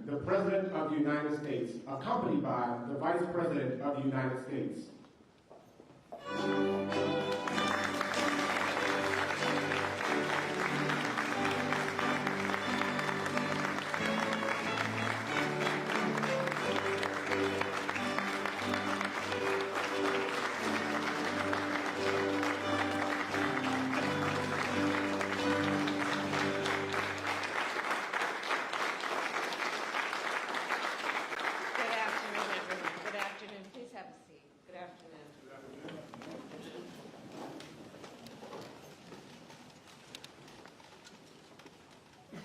the President of the United States, accompanied by the Vice President of the United States.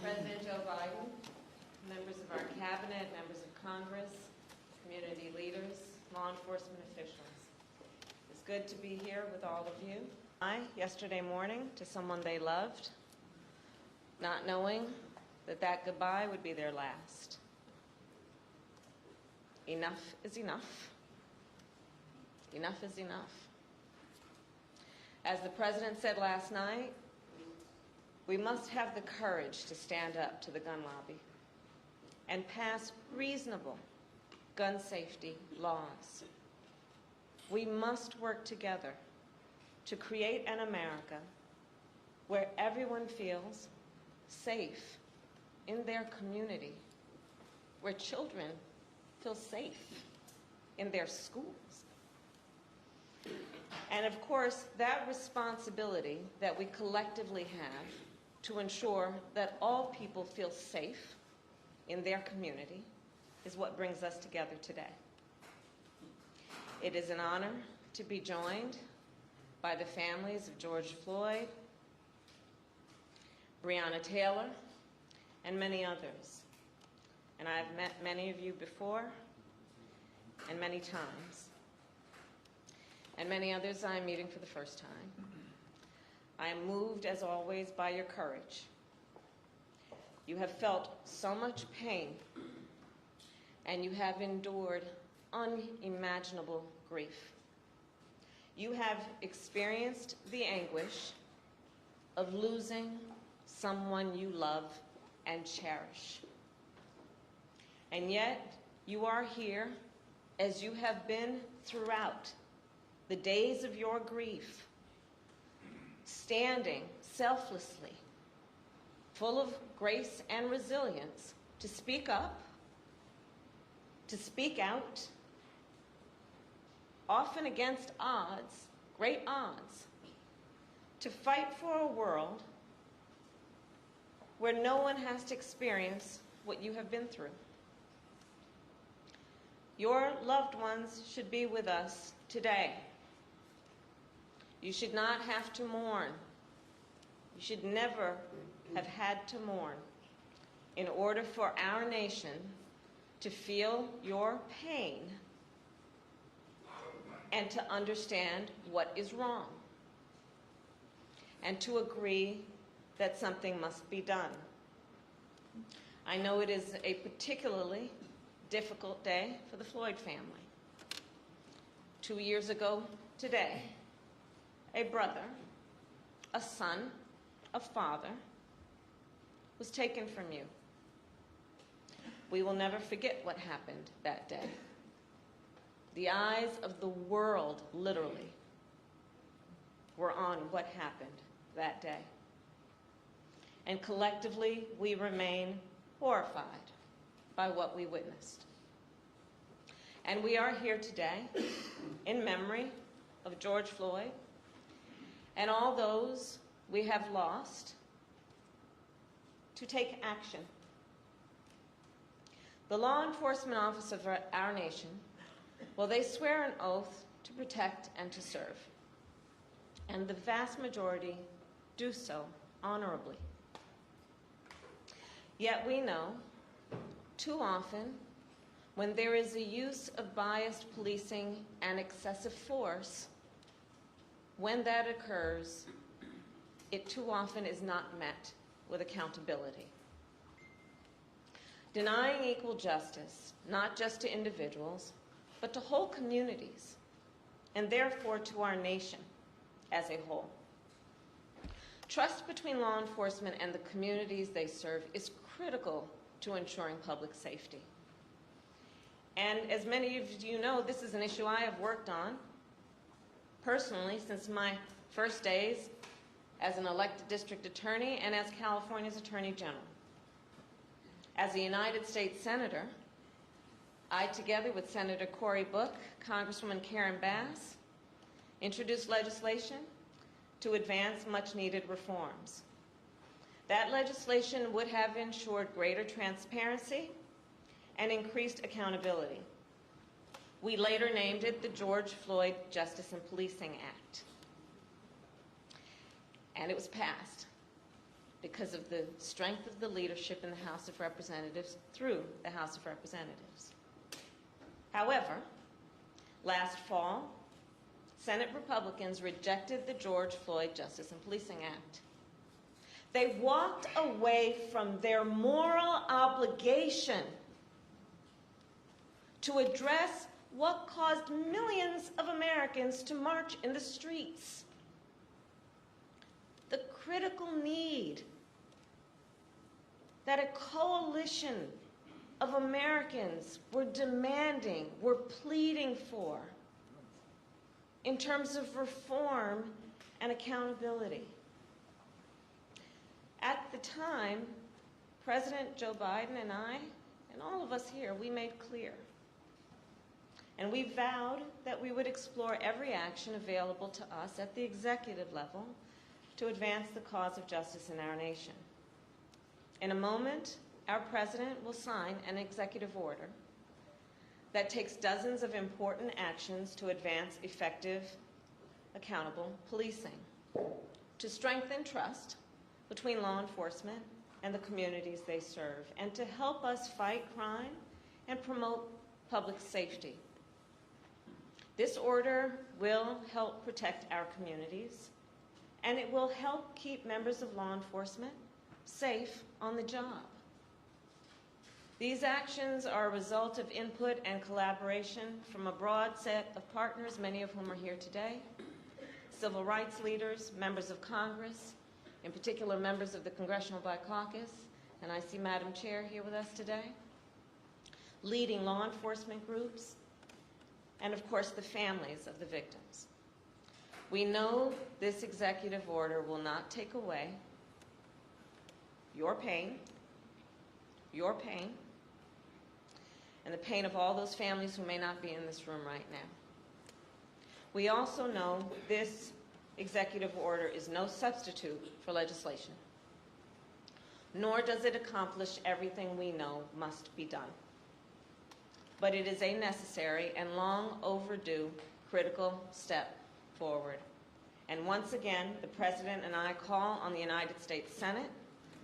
President Joe Biden, members of our cabinet, members of Congress, community leaders, law enforcement officials. It's good to be here with all of you. Yesterday morning to someone they loved, not knowing that that goodbye would be their last. Enough is enough. Enough is enough. As the President said last night, we must have the courage to stand up to the gun lobby and pass reasonable gun safety laws. We must work together to create an America where everyone feels safe in their community, where children feel safe in their schools. And of course, that responsibility that we collectively have to ensure that all people feel safe in their community is what brings us together today. It is an honor to be joined by the families of George Floyd, Breonna Taylor, and many others. And I've met many of you before, and many times. And many others I'm meeting for the first time. I am moved, as always, by your courage. You have felt so much pain, and you have endured unimaginable grief. You have experienced the anguish of losing someone you love and cherish. And yet, you are here, as you have been throughout the days of your grief, standing selflessly, full of grace and resilience, to speak up, to speak out, often against odds, great odds, to fight for a world where no one has to experience what you have been through. Your loved ones should be with us today. You should not have to mourn. You should never have had to mourn in order for our nation to feel your pain and to understand what is wrong and to agree that something must be done. I know it is a particularly difficult day for the Floyd family. 2 years ago today, a brother, a son, a father was taken from you. We will never forget what happened that day. The eyes of the world, literally, were on what happened that day. And collectively, we remain horrified by what we witnessed. And we are here today in memory of George Floyd and all those we have lost to take action. The law enforcement officers of our nation, well, they swear an oath to protect and to serve. And the vast majority do so honorably. Yet we know, too often, when there is a use of biased policing and excessive force, when that occurs, it too often is not met with accountability. Denying equal justice, not just to individuals, but to whole communities, and therefore to our nation as a whole. Trust between law enforcement and the communities they serve is critical to ensuring public safety. And as many of you know, this is an issue I have worked on personally since my first days as an elected district attorney and as California's Attorney General. As a United States Senator, I, together with Senator Cory Book, Congresswoman Karen Bass, introduced legislation to advance much-needed reforms. That legislation would have ensured greater transparency and increased accountability. We later named it the George Floyd Justice and Policing Act. And it was passed because of the strength of the leadership in the House of Representatives through the House of Representatives. However, last fall, Senate Republicans rejected the George Floyd Justice and Policing Act. They walked away from their moral obligation to address what caused millions of Americans to march in the streets. The critical need that a coalition of Americans were demanding, were pleading for in terms of reform and accountability. At the time, President Joe Biden and I, and all of us here, we made clear, and we vowed that we would explore every action available to us at the executive level to advance the cause of justice in our nation. In a moment, our president will sign an executive order that takes dozens of important actions to advance effective, accountable policing, to strengthen trust between law enforcement and the communities they serve, and to help us fight crime and promote public safety. This order will help protect our communities, and it will help keep members of law enforcement safe on the job. These actions are a result of input and collaboration from a broad set of partners, many of whom are here today, civil rights leaders, members of Congress, in particular members of the Congressional Black Caucus, and I see Madam Chair here with us today, leading law enforcement groups, and of course the families of the victims. We know this executive order will not take away your pain, and the pain of all those families who may not be in this room right now. We also know this executive order is no substitute for legislation, nor does it accomplish everything we know must be done. But it is a necessary and long overdue critical step forward. And once again, the President and I call on the United States Senate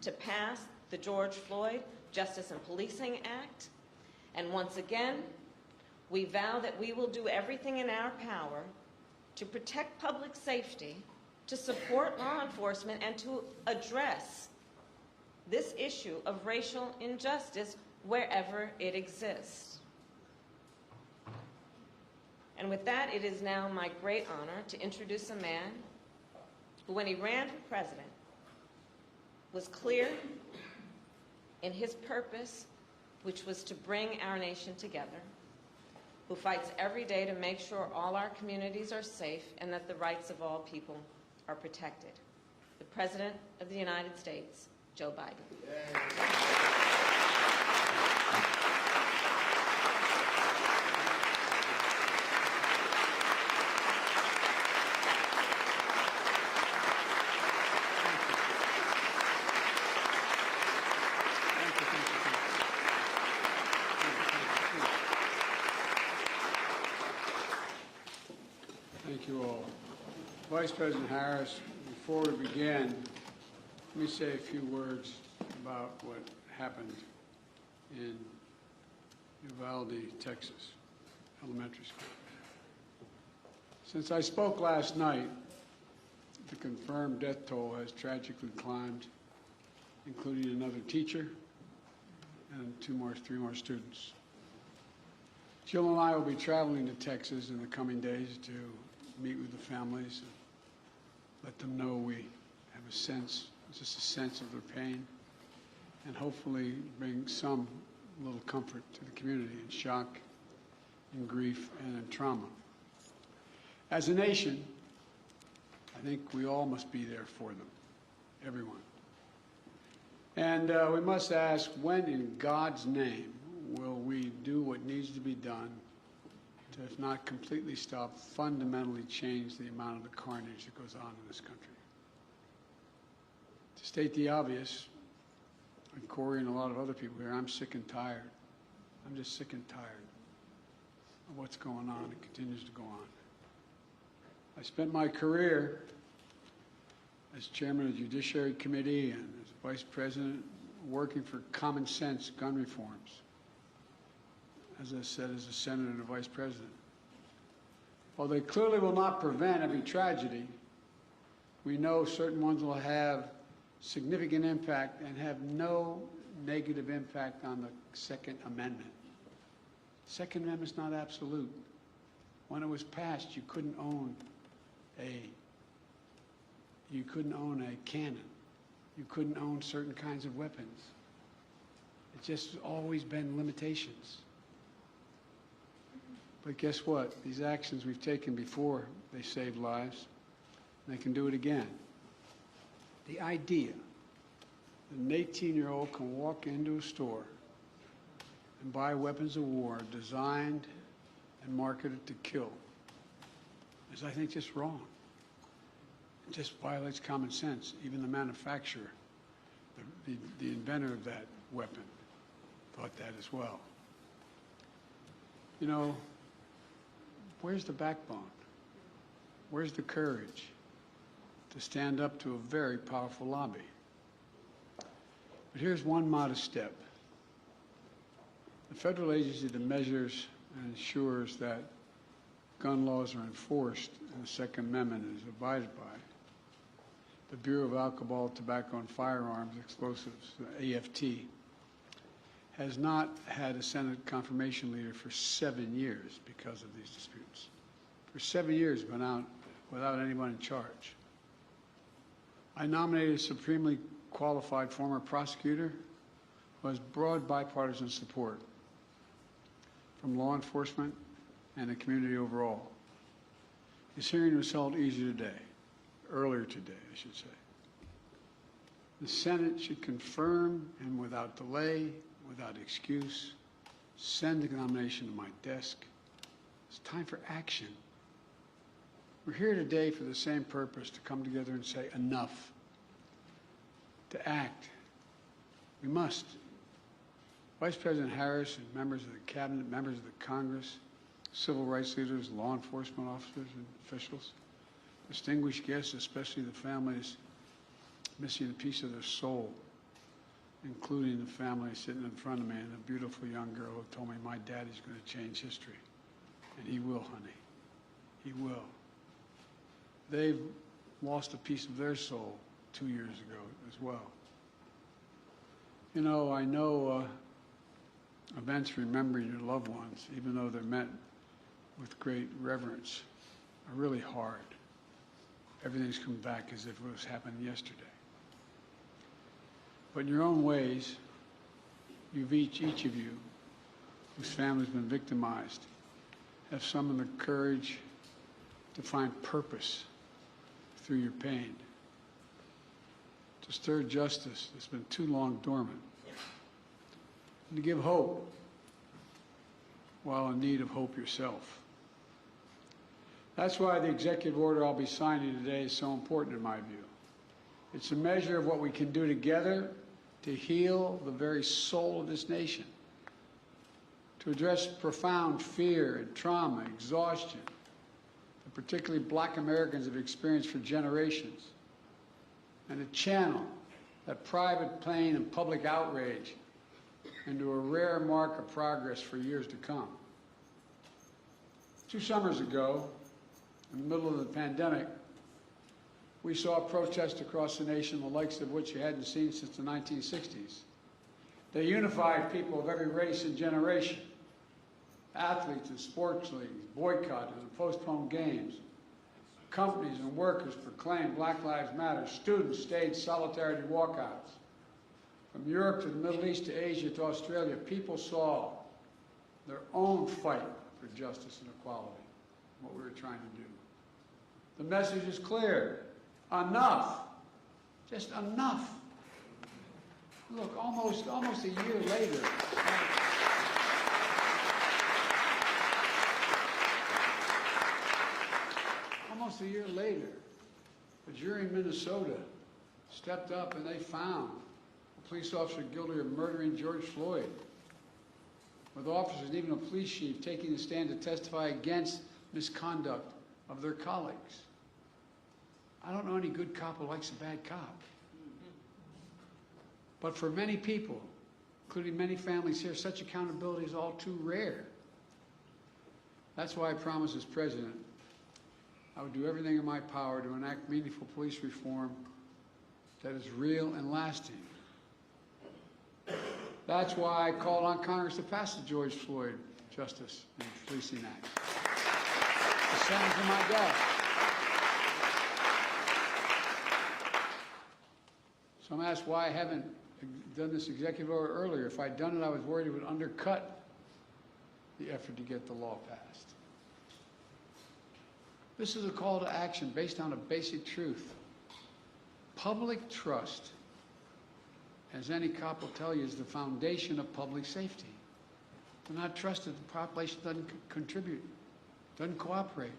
to pass the George Floyd Justice and Policing Act. And once again, we vow that we will do everything in our power to protect public safety, to support law enforcement, and to address this issue of racial injustice wherever it exists. And with that, it is now my great honor to introduce a man who, when he ran for president, was clear in his purpose, which was to bring our nation together, who fights every day to make sure all our communities are safe and that the rights of all people are protected. The President of the United States, Joe Biden. Thank you all. Vice President Harris, before we begin, let me say a few words about what happened in Uvalde, Texas, elementary school. Since I spoke last night, the confirmed death toll has tragically climbed, including another teacher and three more students. Jill and I will be traveling to Texas in the coming days to meet with the families and let them know we have just a sense of their pain and hopefully bring some little comfort to the community in shock, in grief, and in trauma. As a nation, I think we all must be there for them, everyone. And we must ask, when in God's name will we do what needs to be done to, if not completely stop, fundamentally change the amount of the carnage that goes on in this country? To state the obvious, and Corey and a lot of other people here, I'm sick and tired. I'm just sick and tired of what's going on and continues to go on. I spent my career as chairman of the Judiciary Committee and as vice president working for common sense gun reforms. As I said, as a senator and a vice president. While they clearly will not prevent every tragedy, we know certain ones will have significant impact and have no negative impact on the Second Amendment. The Second Amendment is not absolute. When it was passed, you couldn't own a cannon. You couldn't own certain kinds of weapons. It's just always been limitations. But guess what? These actions we've taken before, they saved lives, and they can do it again. The idea that an 18-year-old can walk into a store and buy weapons of war designed and marketed to kill is, I think, just wrong. It just violates common sense. Even the manufacturer, the inventor of that weapon, thought that as well. You know, where's the backbone? Where's the courage to stand up to a very powerful lobby? But here's one modest step. The federal agency that measures and ensures that gun laws are enforced and the Second Amendment is abided by, the Bureau of Alcohol, Tobacco, and Firearms Explosives, AFT, has not had a Senate confirmation leader for 7 years because of these disputes. For 7 years, been out without anyone in charge. I nominated a supremely qualified former prosecutor who has broad bipartisan support from law enforcement and the community overall. His hearing was held earlier today, I should say. The Senate should confirm and without delay, without excuse, send the nomination to my desk. It's time for action. We're here today for the same purpose, to come together and say enough, to act. We must. Vice President Harris and members of the Cabinet, members of the Congress, civil rights leaders, law enforcement officers and officials, distinguished guests, especially the families missing a piece of their soul, including the family sitting in front of me and a beautiful young girl who told me, my daddy's going to change history. And he will, honey. He will. They've lost a piece of their soul 2 years ago as well. You know, I know events remembering your loved ones, even though they're met with great reverence, are really hard. Everything's come back as if it was happening yesterday. But in your own ways, you've each of you, whose family's been victimized, have summoned the courage to find purpose through your pain, to stir justice that's been too long dormant, and to give hope while in need of hope yourself. That's why the executive order I'll be signing today is so important in my view. It's a measure of what we can do together to heal the very soul of this nation, to address profound fear and trauma, exhaustion, that particularly Black Americans have experienced for generations, and to channel that private pain and public outrage into a rare mark of progress for years to come. 2 summers ago, in the middle of the pandemic, we saw protests across the nation, the likes of which you hadn't seen since the 1960s. They unified people of every race and generation. Athletes and sports leagues boycotted and postponed games. Companies and workers proclaimed Black Lives Matter. Students staged solidarity walkouts. From Europe to the Middle East to Asia to Australia, people saw their own fight for justice and equality, what we were trying to do. The message is clear. Enough. Just enough. Look, almost a year later. Almost a year later, a jury in Minnesota stepped up and they found a police officer guilty of murdering George Floyd, with officers and even a police chief taking the stand to testify against misconduct of their colleagues. I don't know any good cop who likes a bad cop. But for many people, including many families here, such accountability is all too rare. That's why I promised as president I would do everything in my power to enact meaningful police reform that is real and lasting. That's why I called on Congress to pass the George Floyd Justice and Policing Act. The Senate's in my desk. So I'm asked why I haven't done this executive order earlier. If I'd done it, I was worried it would undercut the effort to get the law passed. This is a call to action based on a basic truth. Public trust, as any cop will tell you, is the foundation of public safety. If they're not trusted, the population doesn't contribute, doesn't cooperate.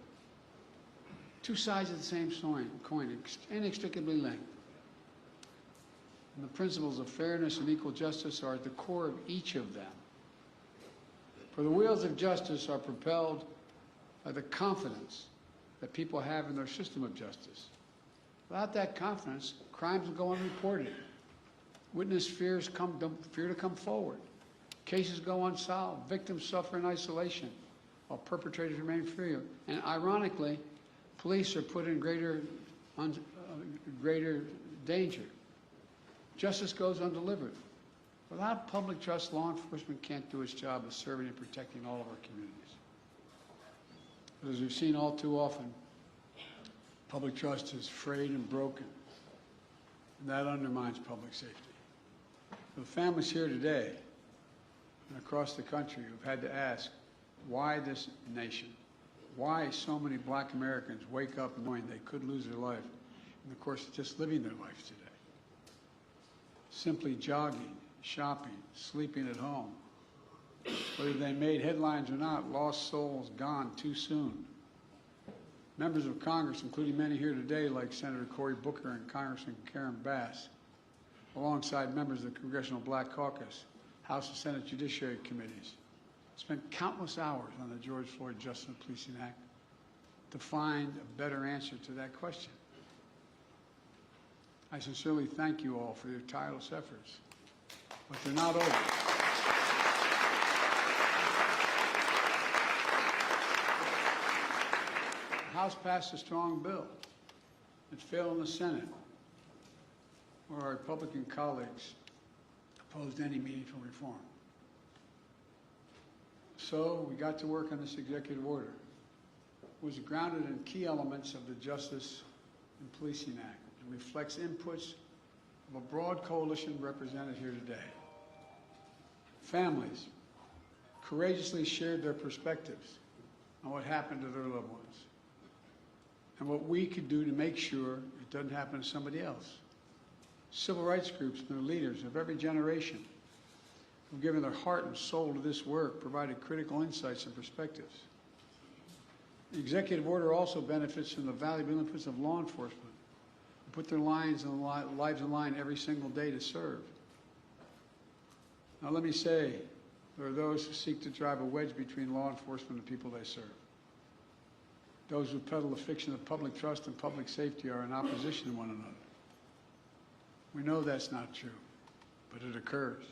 Two sides of the same coin, inextricably linked. And the principles of fairness and equal justice are at the core of each of them. For the wheels of justice are propelled by the confidence that people have in their system of justice. Without that confidence, crimes will go unreported. Witness fear to come forward. Cases go unsolved. Victims suffer in isolation while perpetrators remain free. And ironically, police are put in greater danger. Justice goes undelivered. Without public trust, law enforcement can't do its job of serving and protecting all of our communities. But as we've seen all too often, public trust is frayed and broken, and that undermines public safety. For the families here today and across the country who've had to ask why this nation, why so many black Americans wake up knowing they could lose their life in the course of just living their life today. Simply jogging, shopping, sleeping at home. Whether they made headlines or not, lost souls gone too soon. Members of Congress, including many here today, like Senator Cory Booker and Congressman Karen Bass, alongside members of the Congressional Black Caucus, House and Senate Judiciary Committees, spent countless hours on the George Floyd Justice and Policing Act to find a better answer to that question. I sincerely thank you all for your tireless efforts, but they're not over. The House passed a strong bill. It failed in the Senate, where our Republican colleagues opposed any meaningful reform. So we got to work on this executive order. It was grounded in key elements of the Justice and Policing Act. It reflects inputs of a broad coalition represented here today. Families courageously shared their perspectives on what happened to their loved ones and what we could do to make sure it doesn't happen to somebody else. Civil rights groups and their leaders of every generation who've given their heart and soul to this work provided critical insights and perspectives. The executive order also benefits from the valuable inputs of law enforcement who put their lives in line every single day to serve. Now let me say, there are those who seek to drive a wedge between law enforcement and people they serve. Those who peddle the fiction of public trust and public safety are in opposition to one another. We know that's not true, but it occurs.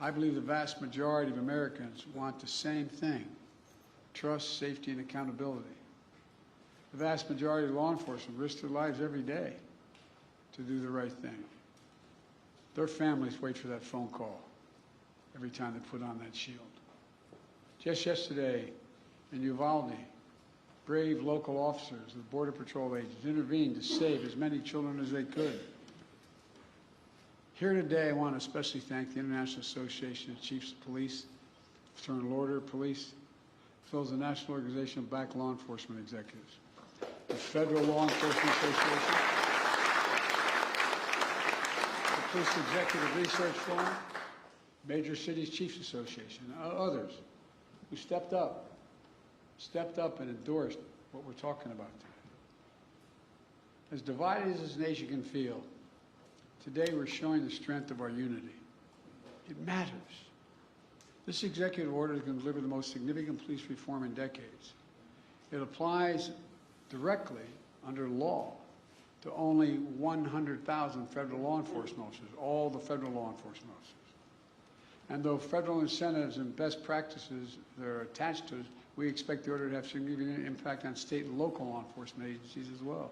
I believe the vast majority of Americans want the same thing: trust, safety, and accountability. The vast majority of law enforcement risk their lives every day to do the right thing. Their families wait for that phone call every time they put on that shield. Just yesterday in Uvalde, brave local officers and Border Patrol agents intervened to save as many children as they could. Here today, I want to especially thank the International Association of Chiefs of Police, Fraternal Order of Police, as well as the National Organization of Black Law Enforcement Executives, the Federal Law Enforcement Association, the Police Executive Research Forum, Major Cities Chiefs Association, and others who stepped up and endorsed what we're talking about today. As divided as this nation can feel, today we're showing the strength of our unity. It matters. This executive order is going to deliver the most significant police reform in decades. It applies directly under law to only 100,000 federal law enforcement officers, all the federal law enforcement officers. And though federal incentives and best practices that are attached to it, we expect the order to have significant impact on state and local law enforcement agencies as well.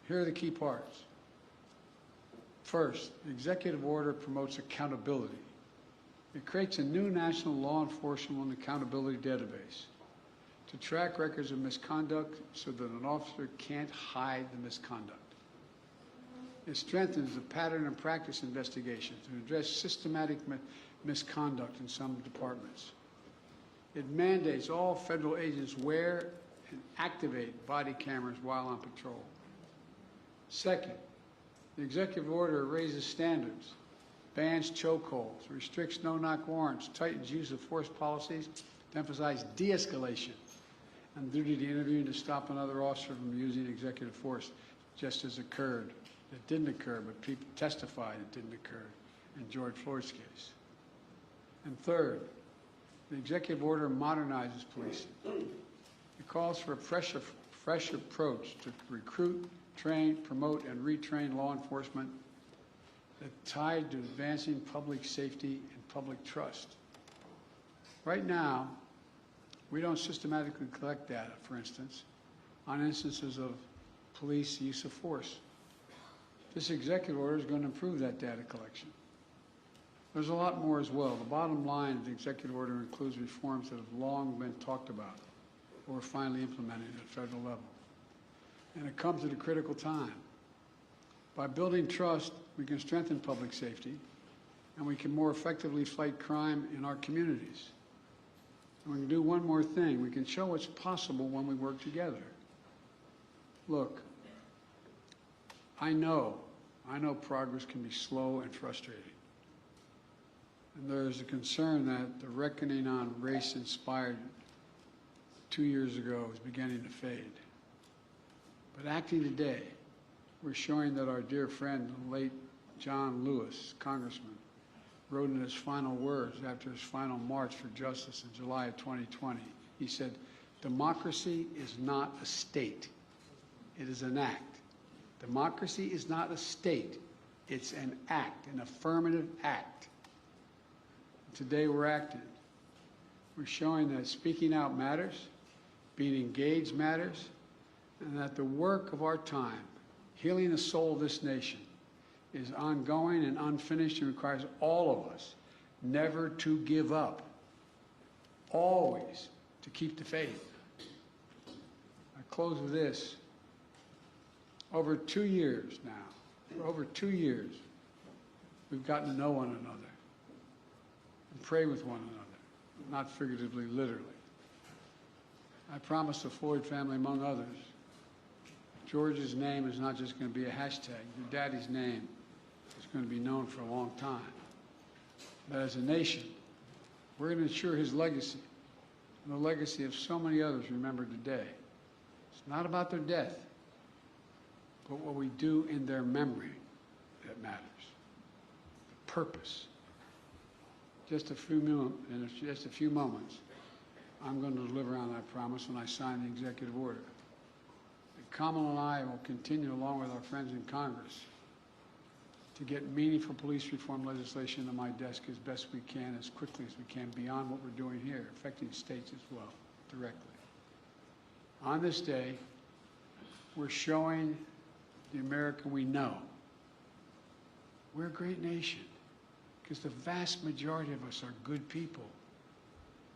Here are the key parts. First, the executive order promotes accountability. It creates a new national law enforcement and accountability database to track records of misconduct so that an officer can't hide the misconduct. It strengthens the pattern and practice investigation to address systematic misconduct in some departments. It mandates all federal agents wear and activate body cameras while on patrol. Second, the executive order raises standards, bans chokeholds, restricts no-knock warrants, tightens use of force policies to emphasize de-escalation and duty to interview and to stop another officer from using executive force, just as occurred. It didn't occur, but people testified it didn't occur in George Floyd's case. And third, the executive order modernizes policing. It calls for a fresh approach to recruit, train, promote, and retrain law enforcement that's tied to advancing public safety and public trust. Right now, we don't systematically collect data, for instance, on instances of police use of force. This executive order is going to improve that data collection. There's a lot more as well. The bottom line of the executive order includes reforms that have long been talked about or are finally implemented at federal level. And it comes at a critical time. By building trust, we can strengthen public safety, and we can more effectively fight crime in our communities. And we can do one more thing. We can show what's possible when we work together. Look, I know progress can be slow and frustrating. And there's a concern that the reckoning on race inspired 2 years ago is beginning to fade. But acting today, we're showing that our dear friend, the late John Lewis, Congressman, wrote in his final words after his final march for justice in July of 2020. He said, "Democracy is not a state. It is an act. Democracy is not a state. It's an act, an affirmative act." Today we're acting. We're showing that speaking out matters, being engaged matters, and that the work of our time, healing the soul of this nation, is ongoing and unfinished and requires all of us never to give up, always to keep the faith. I close with this. Over 2 years now, for over 2 years, we've gotten to know one another and pray with one another, not figuratively, literally. I promise the Floyd family, among others, George's name is not just going to be a hashtag. Your daddy's name is going to be known for a long time. But as a nation, we're going to ensure his legacy and the legacy of so many others remembered today. It's not about their death, but what we do in their memory that matters. The purpose. In just a few moments, I'm going to deliver on that promise when I sign the executive order. Kamala and I will continue, along with our friends in Congress, to get meaningful police reform legislation to my desk as best we can, as quickly as we can, beyond what we're doing here, affecting states as well, directly. On this day, we're showing the America we know we're a great nation, because the vast majority of us are good people.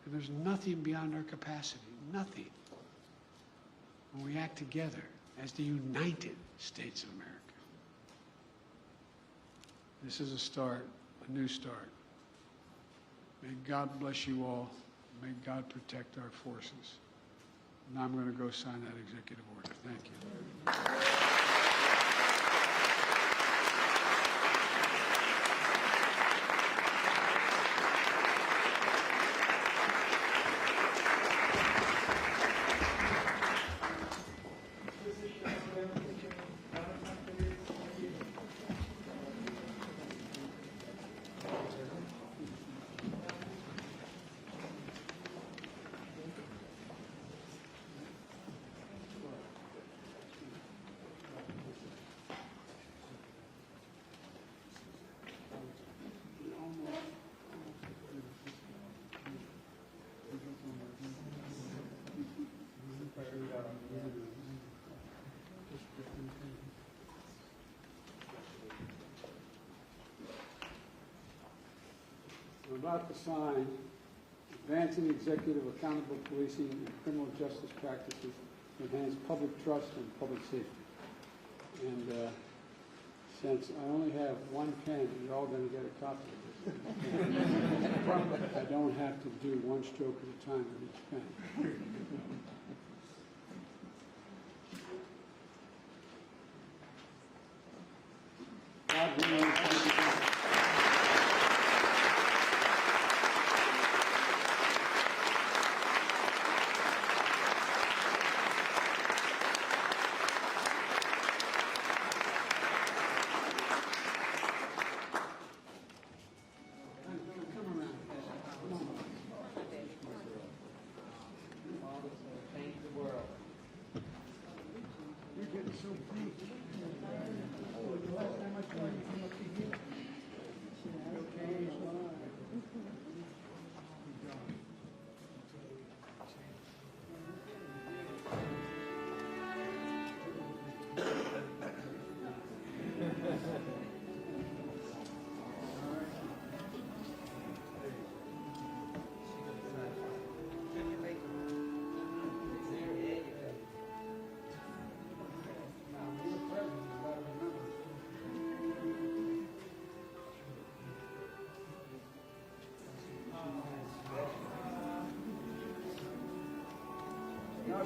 And there's nothing beyond our capacity, nothing, when we act together as the United States of America. This is a start, a new start. May God bless you all. May God protect our forces. Now I'm going to go sign that executive order. Thank you. I'm about to sign Advancing Executive Accountable Policing and Criminal Justice Practices to Enhance Public Trust and Public Safety. And since I only have one pen, you're all going to get a copy of this. I don't have to do one stroke at a time with each pen. God willing, thank you.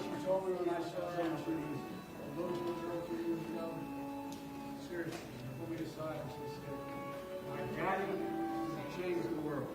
She told me when I saw her, she was, those who were 3 years ago, seriously, she put me aside and she said, my daddy changed the world.